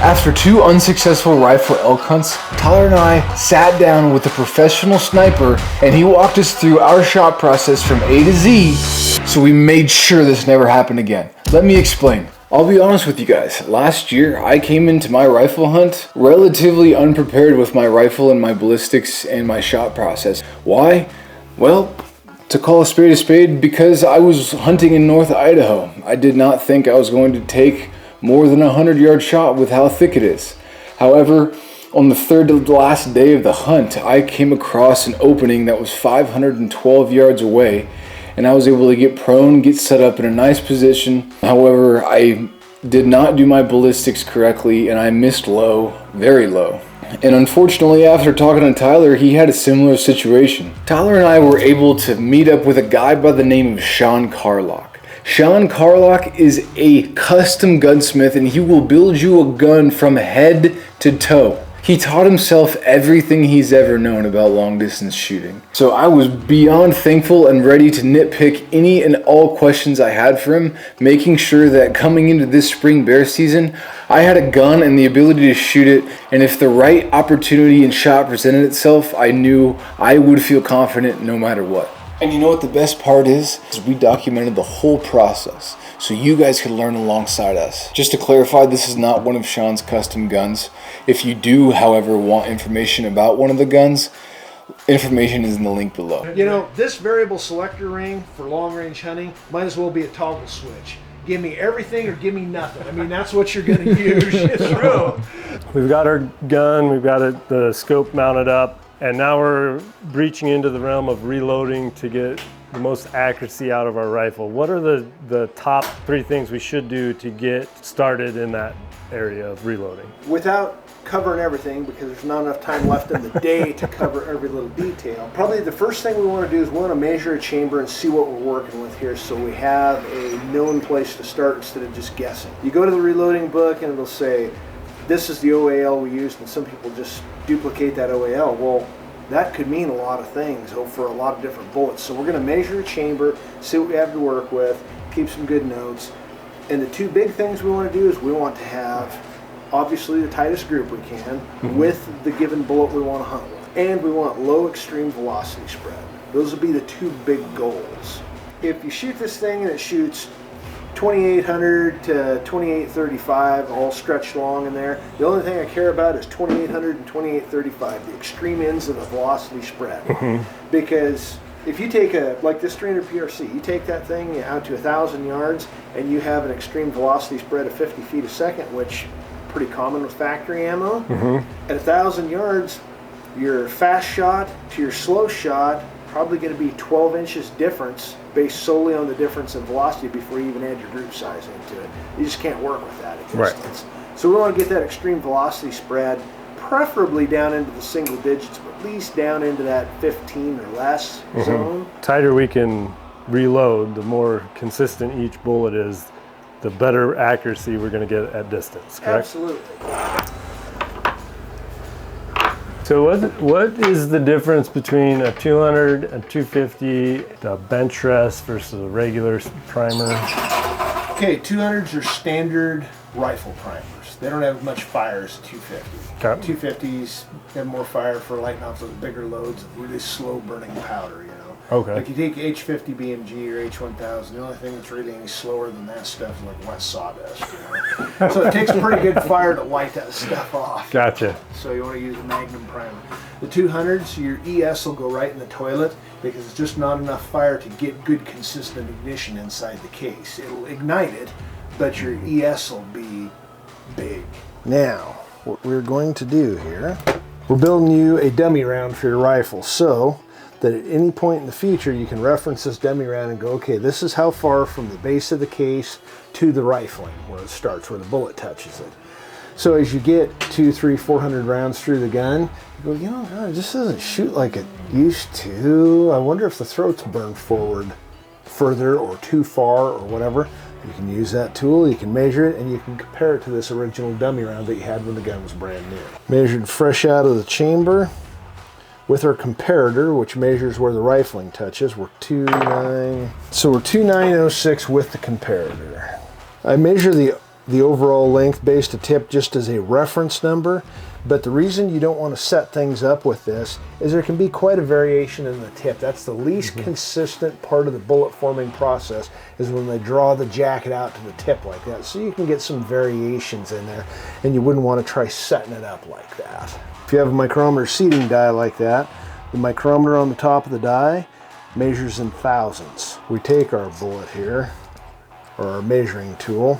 After 2 unsuccessful rifle elk hunts, Tyler and I sat down with a professional sniper and he walked us through our shot process from A to Z, so we made sure this never happened again. Let me explain. I'll be honest with you guys, last year I came into my rifle hunt relatively unprepared with my rifle and my ballistics and my shot process. Why? Well, to call a spade, because I was hunting in North Idaho. I did not think I was going to take more than a 100-yard shot with how thick it is. However, on the third to last day of the hunt, I came across an opening that was 512 yards away, and I was able to get prone, get set up in a nice position. However, I did not do my ballistics correctly, and I missed low, very low. And unfortunately, after talking to Tyler, he had a similar situation. Tyler and I were able to meet up with a guy by the name of Shawn Carlock. Shawn Carlock is a custom gunsmith and he will build you a gun from head to toe. He taught himself everything he's ever known about long distance shooting. So I was beyond thankful and ready to nitpick any and all questions I had for him, making sure that coming into this spring bear season, I had a gun and the ability to shoot it, and if the right opportunity and shot presented itself, I knew I would feel confident no matter what. And you know what the best part is we documented the whole process so you guys could learn alongside us. Just to clarify, this is not one of Shawn's custom guns. If you do, however, want information about one of the guns, information is in the link below. You know, this variable selector ring for long range hunting might as well be a toggle switch. Give me everything or give me nothing. I mean, that's what you're going to use. It's true. We've got our gun, we've got the scope mounted up, and now we're breaching into the realm of reloading to get the most accuracy out of our rifle. What are the top 3 things we should do to get started in that area of reloading? Without covering everything, because there's not enough time left in the day to cover every little detail, probably the first thing we want to do is we want to measure a chamber and see what we're working with here so we have a known place to start instead of just guessing. You go to the reloading book and it'll say, this is the OAL we used, and some people just duplicate that OAL. Well, that could mean a lot of things for a lot of different bullets. So we're going to measure a chamber, see what we have to work with, keep some good notes. And the 2 big things we want to do is we want to have, obviously, the tightest group we can with the given bullet we want to hunt with. And we want low extreme velocity spread. Those will be the 2 big goals. If you shoot this thing and it shoots 2800 to 2835 all stretched along in there, the only thing I care about is 2800 and 2835, the extreme ends of the velocity spread. Because if you take like this 300 PRC, you take that thing out to 1,000 yards and you have an extreme velocity spread of 50 feet a second, which pretty common with factory ammo. At 1,000 yards, your fast shot to your slow shot probably going to be 12 inches difference based solely on the difference in velocity before you even add your group size into it. You just can't work with that at distance. So we want to get that extreme velocity spread, preferably down into the single digits, but at least down into that 15 or less zone. The tighter we can reload, the more consistent each bullet is, the better accuracy we're going to get at distance, correct? Absolutely. So what is the difference between a 200, a 250, a bench rest versus a regular primer? Okay, 200s are standard rifle primers. They don't have much fire as a 250. Okay. 250s have more fire for lighting off those bigger loads, really slow burning powder, you know. Okay. Like you take H50 BMG or H1000, the only thing that's really any slower than that stuff is like wet sawdust, you know. So it takes pretty good fire to light that stuff off. Gotcha. So you want to use a Magnum primer. The 200s, your ES will go right in the toilet because it's just not enough fire to get good consistent ignition inside the case. It'll ignite it, but your ES will be big. Now, what we're going to do here, we're building you a dummy round for your rifle so that at any point in the future you can reference this dummy round and go, okay, this is how far from the base of the case to the rifling where it starts, where the bullet touches it. So as you get 200, 300, 400 rounds through the gun, you go, you know, God, it just doesn't shoot like it used to. I wonder if the throat's burned forward further or too far or whatever. You can use that tool, you can measure it, and you can compare it to this original dummy round that you had when the gun was brand new. Measured fresh out of the chamber with our comparator, which measures where the rifling touches. We're 2.9, so we're 2.906 with the comparator. I measure the the overall length base to tip just as a reference number. But the reason you don't want to set things up with this is there can be quite a variation in the tip. That's the least consistent part of the bullet forming process, is when they draw the jacket out to the tip like that. So you can get some variations in there, and you wouldn't want to try setting it up like that. If you have a micrometer seating die like that, the micrometer on the top of the die measures in thousandths. We take our bullet here, or our measuring tool,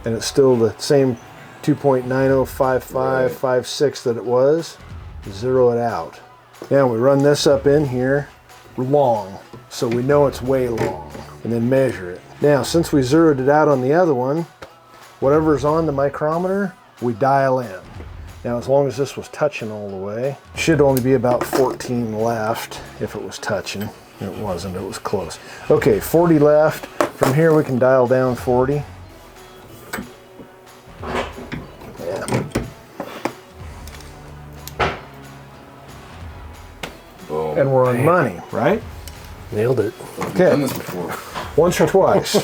and it's still the same 2.905556 that it was. Zero it out. Now we run this up in here long, so we know it's way long, and then measure it. Now, since we zeroed it out on the other one, whatever's on the micrometer, we dial in. Now, as long as this was touching all the way, should only be about 14 left if it was touching. It wasn't, it was close. Okay, 40 left. From here we can dial down 40. Boom. And we're on money, right? Nailed it. Okay. Done this before. Once or twice.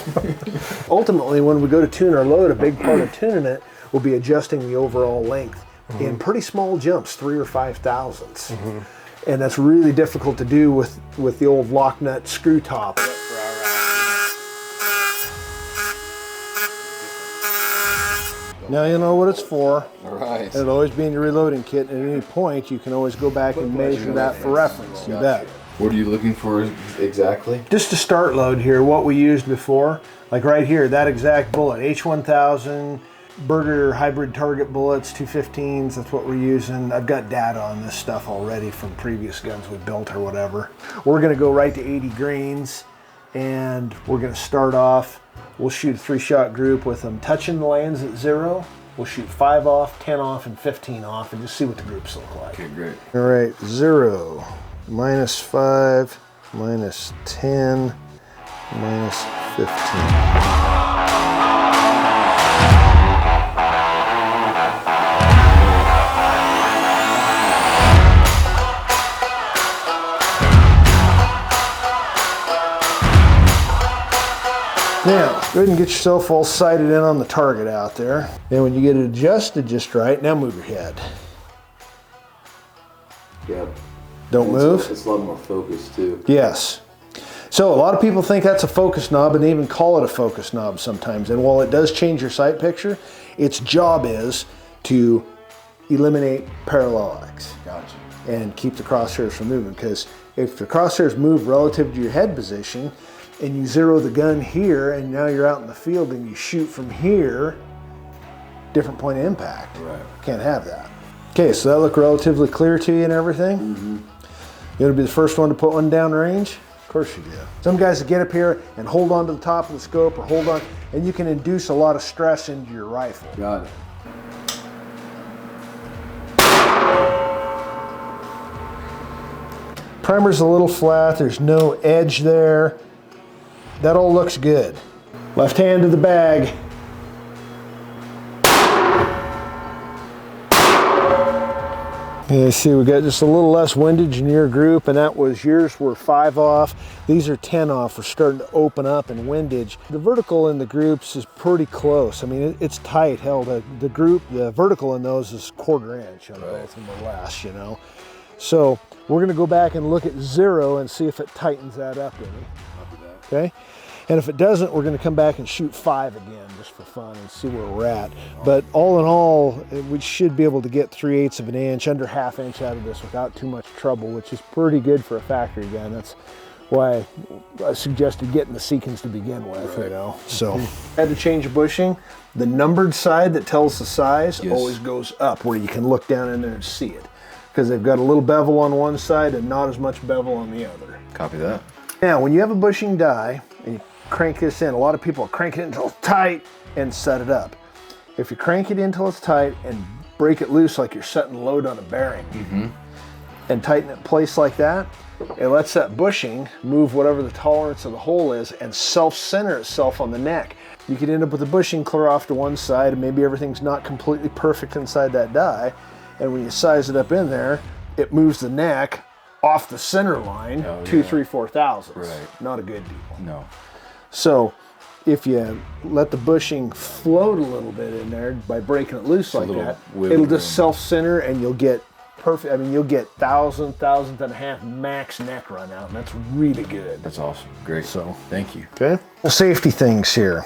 Ultimately, when we go to tune our load, a big part of tuning it will be adjusting the overall length in pretty small jumps, 3 or 5 thousandths. And that's really difficult to do with the old lock nut screw top. Now you know what it's for. All right. It'll always be in your reloading kit, and at any point you can always go back and measure that for reference. You bet. What are you looking for exactly? Just to start load here, what we used before, like right here, that exact bullet, H1000, Berger hybrid target bullets, 215s, that's what we're using. I've got data on this stuff already from previous guns we built or whatever. We're gonna go right to 80 grains, and we're gonna start off, we'll shoot a 3-shot group with them touching the lands at 0. We'll shoot 5 off, 10 off, and 15 off, and just see what the groups look like. Okay, great. All right, 0, -5, -10, -15. Now, go ahead and get yourself all sighted in on the target out there. Then when you get it adjusted just right, now move your head. Yeah. Don't move. It's a lot more focused too. Yes. So a lot of people think that's a focus knob, and they even call it a focus knob sometimes. And while it does change your sight picture, its job is to eliminate parallax. Gotcha. And keep the crosshairs from moving. Because if the crosshairs move relative to your head position, and you zero the gun here, and now you're out in the field and you shoot from here, different point of impact. Right. Can't have that. Okay, so that look relatively clear to you and everything? Mm-hmm. You want to be the first one to put one down range? Of course you do. Some guys that get up here and hold on to the top of the scope, or hold on, and you can induce a lot of stress into your rifle. Got it. Primer's a little flat, there's no edge there. That all looks good. Left hand to the bag. Yeah, see, we got just a little less windage in your group, and that was yours were 5 off. These are 10 off. We're starting to open up in windage. The vertical in the groups is pretty close. I mean, it's tight. Hell, the vertical in those is 1/4 inch on both of them or less, you know. So we're gonna go back and look at 0 and see if it tightens that up any. Okay, and if it doesn't, we're going to come back and shoot 5 again just for fun and see where we're at. But all in all, we should be able to get 3/8 of an inch, under 1/2 inch out of this without too much trouble, which is pretty good for a factory gun. That's why I suggested getting the Seekins to begin with, you know. So had to change the bushing. The numbered side that tells the size always goes up, where you can look down in there and see it, because they've got a little bevel on one side and not as much bevel on the other. Copy that. Now, when you have a bushing die and you crank this in, a lot of people crank it in until it's tight and set it up. If you crank it in until it's tight and break it loose like you're setting load on a bearing, and tighten it in place like that, it lets that bushing move whatever the tolerance of the hole is and self-center itself on the neck. You could end up with the bushing clear off to one side, and maybe everything's not completely perfect inside that die, and when you size it up in there, it moves the neck off the center line, 2, 3, 4 thousandths. Right. Not a good deal. No. So if you let the bushing float a little bit in there by breaking it loose like that, it'll just self-center and you'll get perfect. I mean, you'll get thousandth and a half max neck run out, and that's really good. That's awesome. Great. So thank you. Okay. Well, safety things here.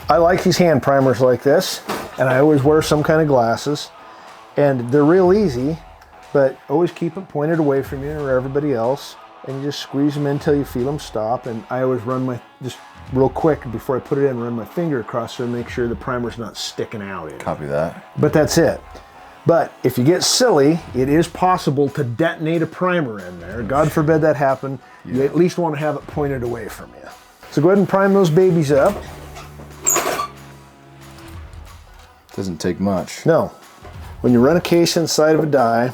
I like these hand primers like this, and I always wear some kind of glasses, and they're real easy, but always keep it pointed away from you or everybody else, and you just squeeze them in until you feel them stop. And I always run my, just real quick before I put it in, run my finger across there and make sure the primer's not sticking out in. Copy that. But that's it. But if you get silly, it is possible to detonate a primer in there. God forbid that happen. You at least want to have it pointed away from you. So go ahead and prime those babies up. Doesn't take much. No. When you run a case inside of a die,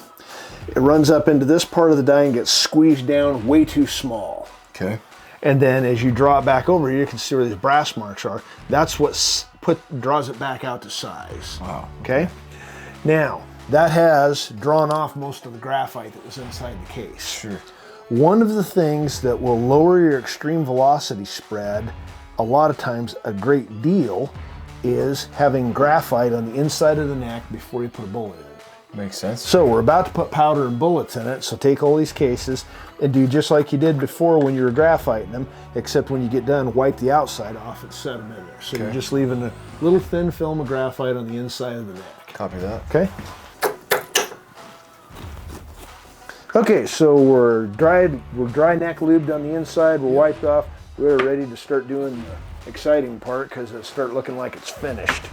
it runs up into this part of the die and gets squeezed down way too small. Okay. And then as you draw it back over here, you can see where these brass marks are. That's what draws it back out to size. Wow. Okay? Now, that has drawn off most of the graphite that was inside the case. Sure. One of the things that will lower your extreme velocity spread, a lot of times a great deal, is having graphite on the inside of the neck before you put a bullet in it. Makes sense. So we're about to put powder and bullets in it, so take all these cases and do just like you did before when you were graphiting them, except when you get done, wipe the outside off and set them in there. So you're just leaving a little thin film of graphite on the inside of the neck. Copy that. Okay. Okay, so we're dry neck lubed on the inside, we're wiped off, we're ready to start doing the exciting part because it'll start looking like it's finished.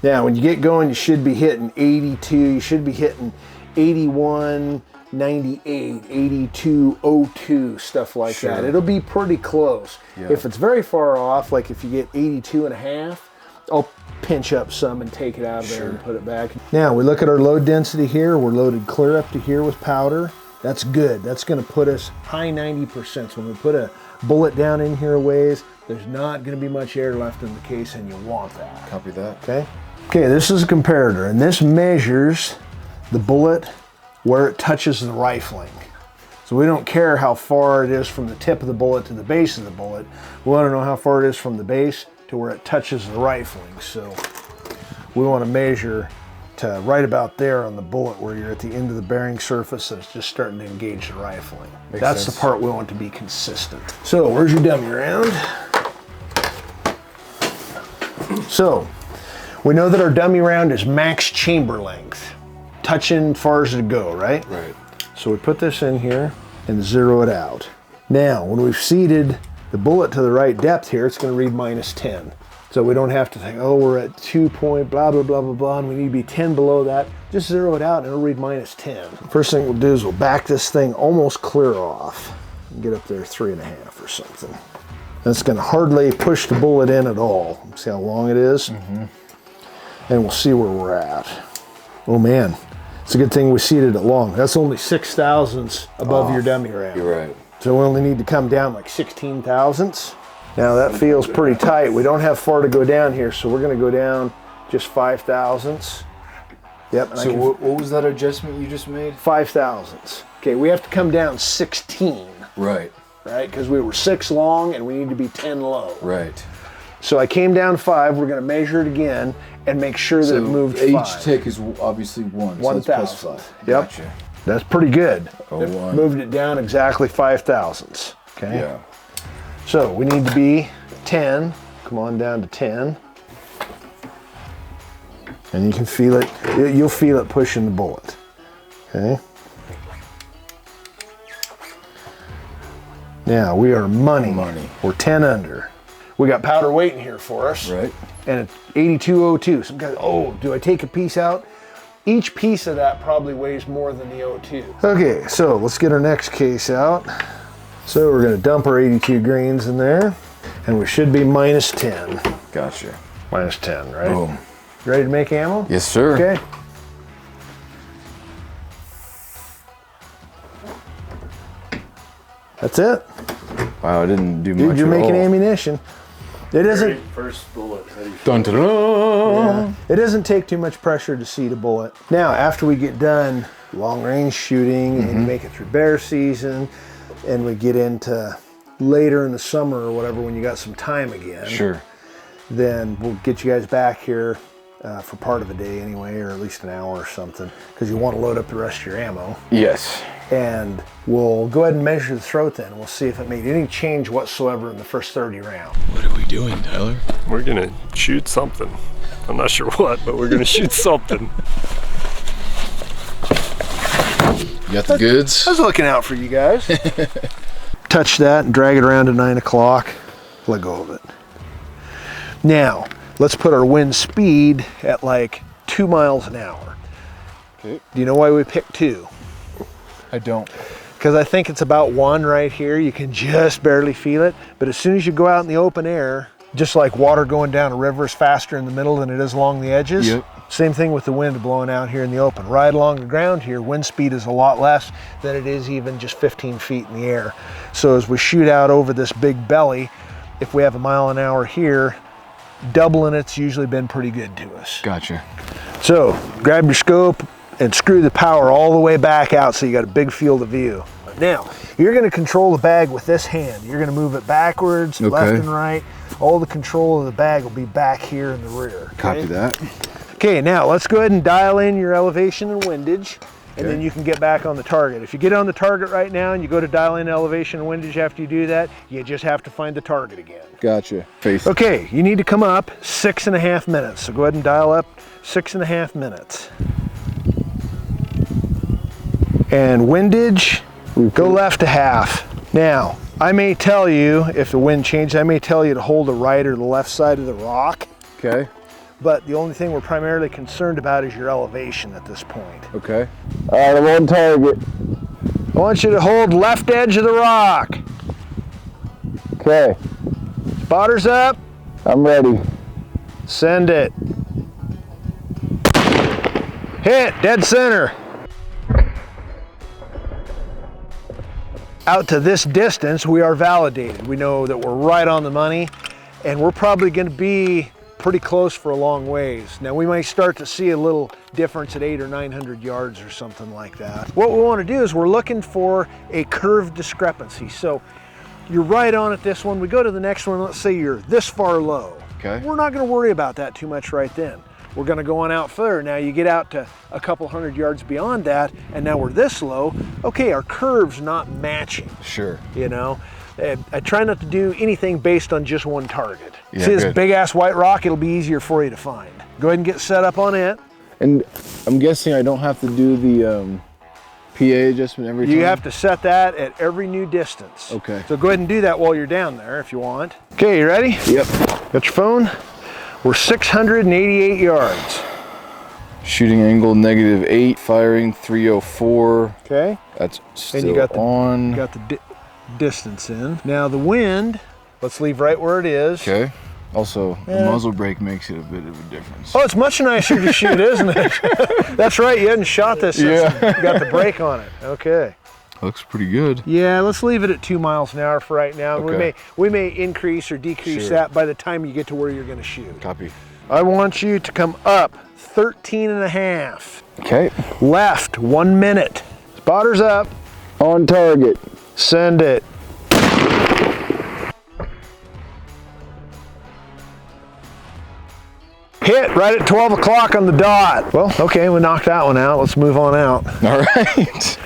Now, when you get going, you should be hitting 82, you should be hitting 81, 98, 82, 02, stuff like that. It'll be pretty close. Yeah. If it's very far off, like if you get 82 and a half, I'll pinch up some and take it out of there and put it back. Now, we look at our load density here. We're loaded clear up to here with powder. That's good. That's going to put us high 90%. So when we put a bullet down in here a ways, there's not going to be much air left in the case, and you want that. Copy that. Okay. Okay, this is a comparator, and this measures the bullet where it touches the rifling. So we don't care how far it is from the tip of the bullet to the base of the bullet. We want to know how far it is from the base to where it touches the rifling. So we want to measure to right about there on the bullet where you're at the end of the bearing surface and it's just starting to engage the rifling. That's the part we want to be consistent. So where's your dummy round? So we know that our dummy round is max chamber length, touching far as it go, right? Right. So we put this in here and zero it out. Now, when we've seated the bullet to the right depth here, it's going to read -10. So we don't have to think, oh, we're at 2 point, blah, blah, blah, blah, blah, and we need to be 10 below that. Just zero it out and it'll read -10. First thing we'll do is we'll back this thing almost clear off and get up there 3.5 or something. That's going to hardly push the bullet in at all. See how long it is? Mm-hmm. And we'll see where we're at. Oh man, it's a good thing we seated it long. That's only 6 thousandths above your dummy round. You're right. So we only need to come down like 16 thousandths. Now that feels pretty tight. We don't have far to go down here, so we're going to go down just 5 thousandths. Yep. And So what was that adjustment you just made? 5 thousandths. Okay, we have to come down 16. Right. Right, because we were 6 long and we need to be 10 low. Right. So I came down 5. We're going to measure it again and make sure that it moved 5. Each tick is obviously 1. 1,000. So it's +5. Yep. Gotcha. That's pretty good. Oh, It 1. moved it down exactly 5 thousandths. Okay. Yeah. So we need to be 10. Come on down to 10. And you can feel it. You'll feel it pushing the bullet. Okay. Now we are money. We're 10 under. We got powder waiting here for us. Right. And it's 8202. Some guys, oh, do I take a piece out? Each piece of that probably weighs more than the O2. Okay, so let's get our next case out. So we're going to dump our 82 grains in there, and we should be -10. Gotcha. -10, right? Boom. Ready to make ammo? Yes, sir. Okay. That's it. Wow, I didn't do much. Dude, you're at making all. ammunition. It doesn't. First bullet. How do you Dun, dun, dun. Yeah. It doesn't take too much pressure to seat a bullet. Now, after we get done long range shooting and make it through bear season, and we get into later in the summer or whatever when you got some time again. Sure. Then we'll get you guys back here for part of the day anyway, or at least an hour or something, because you want to load up the rest of your ammo. Yes. And we'll go ahead and measure the throat then. We'll see if it made any change whatsoever in the first 30 rounds. What are we doing, Tyler? We're gonna shoot something. I'm not sure what, but we're gonna shoot something. You got the goods? I was looking out for you guys. Touch that and drag it around to 9 o'clock. Let go of it. Now, let's put our wind speed at like 2 miles an hour. Okay. Do you know why we picked 2? I don't. Because I think it's about 1 right here. You can just barely feel it. But as soon as you go out in the open air, just like water going down a river is faster in the middle than it is along the edges. Yep. Same thing with the wind blowing out here in the open. Right along the ground here, wind speed is a lot less than it is even just 15 feet in the air. So as we shoot out over this big belly, if we have a mile an hour here, doubling it's usually been pretty good to us. Gotcha. So grab your scope and screw the power all the way back out so you got a big field of view. Now, you're going to control the bag with this hand. You're going to move it backwards, left and right. All the control of the bag will be back here in the rear. Okay? Copy that. Okay, now let's go ahead and dial in your elevation and windage, and then you can get back on the target. If you get on the target right now and you go to dial in elevation and windage after you do that, you just have to find the target again. Gotcha. Face. Okay, you need to come up 6.5 minutes. So go ahead and dial up 6.5 minutes. And windage, go left to half. Now, I may tell you, if the wind changes, I may tell you to hold the right or the left side of the rock. Okay. But the only thing we're primarily concerned about is your elevation at this point. Okay. All right, I'm on target. I want you to hold left edge of the rock. Okay, Spotters up. I'm ready. Send it. Hit, dead center. Out to this distance, we are validated. We know that we're right on the money, and we're probably going to be pretty close for a long ways. Now we might start to see a little difference at 800 or 900 yards or something like that. What we want to do is we're looking for a curve discrepancy. So you're right on at this one. We go to the next one. Let's say you're this far low. Okay. We're not going to worry about that too much right then. We're going to go on out further. Now you get out to a couple hundred yards beyond that, and now we're this low. Okay, our curve's not matching. Sure. You know, I try not to do anything based on just one target. Yeah, See this good. big ass white rock? It'll be easier for you to find. Go ahead and get set up on it. And I'm guessing I don't have to do the PA adjustment every time? You have to set that at every new distance. Okay. So go ahead and do that while you're down there if you want. Okay, you ready? Yep. Got your phone? We're 688 yards. Shooting angle -8, firing 304. Okay. That's still And you got the on. You got the distance in. Now the wind, let's leave right where it is. Okay. Also, the Yeah. muzzle brake makes it a bit of a difference. Oh, it's much nicer to shoot, isn't it? That's right, you hadn't shot this since Yeah. you got the brake on it. Okay. Looks pretty good. Yeah, let's leave it at 2 miles an hour for right now. Okay. We may increase or decrease Sure. that by the time you get to where you're going to shoot. Copy. I want you to come up 13.5. Okay. Left, 1 minute. Spotters up. On target. Send it. Hit right at 12 o'clock on the dot. Well, okay, we knocked that one out. Let's move on out. All right.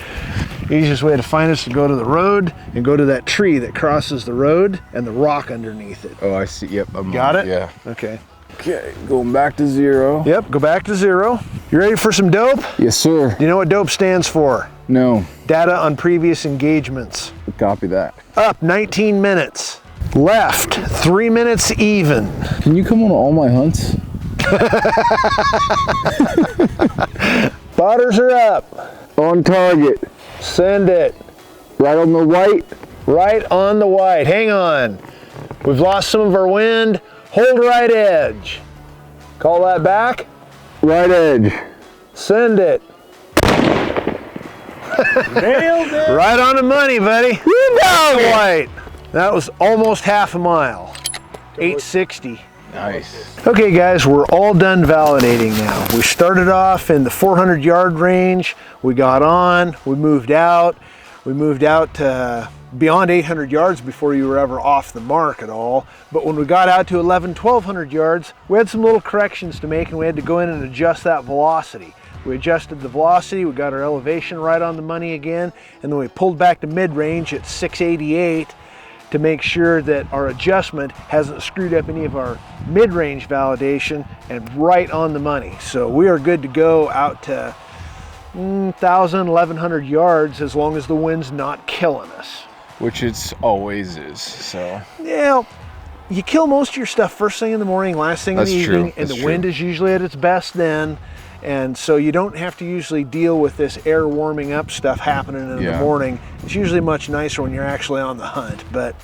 Easiest way to find us is to go to the road and go to that tree that crosses the road and the rock underneath it. Oh, I see. Yep. I'm Got on. it? Yeah. Okay. Okay. Going back to 0. Yep, go back to 0. You ready for some dope? Yes, sir. Do you know what dope stands for? No. Data on previous engagements. Copy that. Up 19 minutes. Left 3 minutes even. Can you come on all my hunts? Spotters are up. On target. Send it. Right on the white. Right on the white. Hang on. We've lost some of our wind. Hold right edge. Call that back. Right edge. Send it. Nailed it! Right on the money, buddy. You dog white. That was almost half a mile. 860. Nice. Okay guys, we're all done validating now. We started off in the 400 yard range. We got on, we moved out. We moved out to beyond 800 yards before you were ever off the mark at all. But when we got out to 1,200 yards, we had some little corrections to make, and we had to go in and adjust that velocity. We adjusted the velocity, we got our elevation right on the money again, and then we pulled back to mid-range at 688 to make sure that our adjustment hasn't screwed up any of our mid-range validation, and right on the money. So we are good to go out to 1,000, 1,100 yards as long as the wind's not killing us. Which it always is, so. Yeah, you kill most of your stuff first thing in the morning, last thing in the evening, and the wind is usually at its best then. And so you don't have to usually deal with this air warming up stuff happening in the morning. It's usually much nicer when you're actually on the hunt. But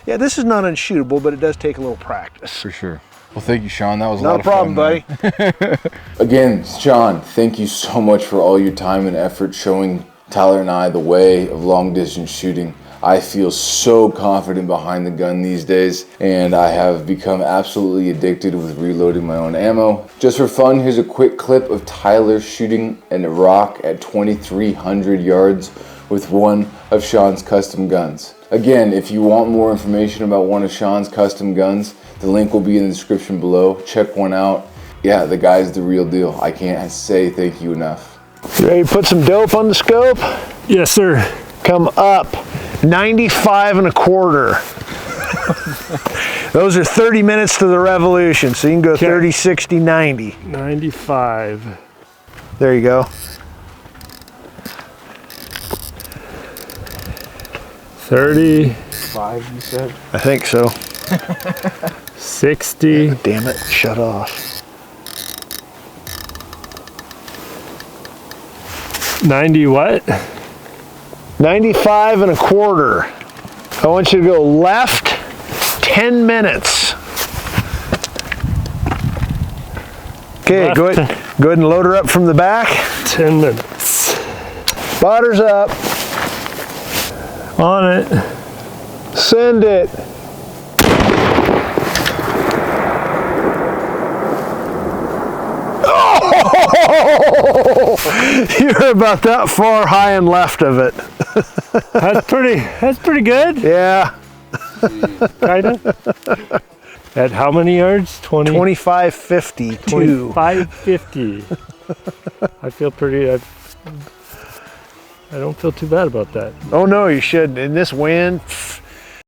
yeah, this is not unshootable, but it does take a little practice. For sure. Well, thank you, Shawn. That was not a problem, buddy. Again, Shawn, thank you so much for all your time and effort showing Tyler and I the way of long distance shooting. I feel so confident behind the gun these days, and I have become absolutely addicted with reloading my own ammo. Just for fun, here's a quick clip of Tyler shooting a rock at 2,300 yards with one of Shawn's custom guns. Again, if you want more information about one of Shawn's custom guns, the link will be in the description below. Check one out. Yeah, the guy's the real deal. I can't say thank you enough. You ready to put some dope on the scope? Yes, sir. Come up. 95 1/4. Those are 30 minutes to the revolution, so you can go 30, 60, 90. 95. There you go. 35, you said? I think so. 60. Damn it, shut off. 90 what? 95 1/4. I want you to go left 10 minutes. Okay, go ahead and load her up from the back. 10 minutes. Spotter's up. On it. Send it. Oh! You're about that far high and left of it. That's pretty good. Yeah. Kinda. At how many yards? 25.52. 25.50. I feel pretty, I don't feel too bad about that. Oh no, you should. In this wind,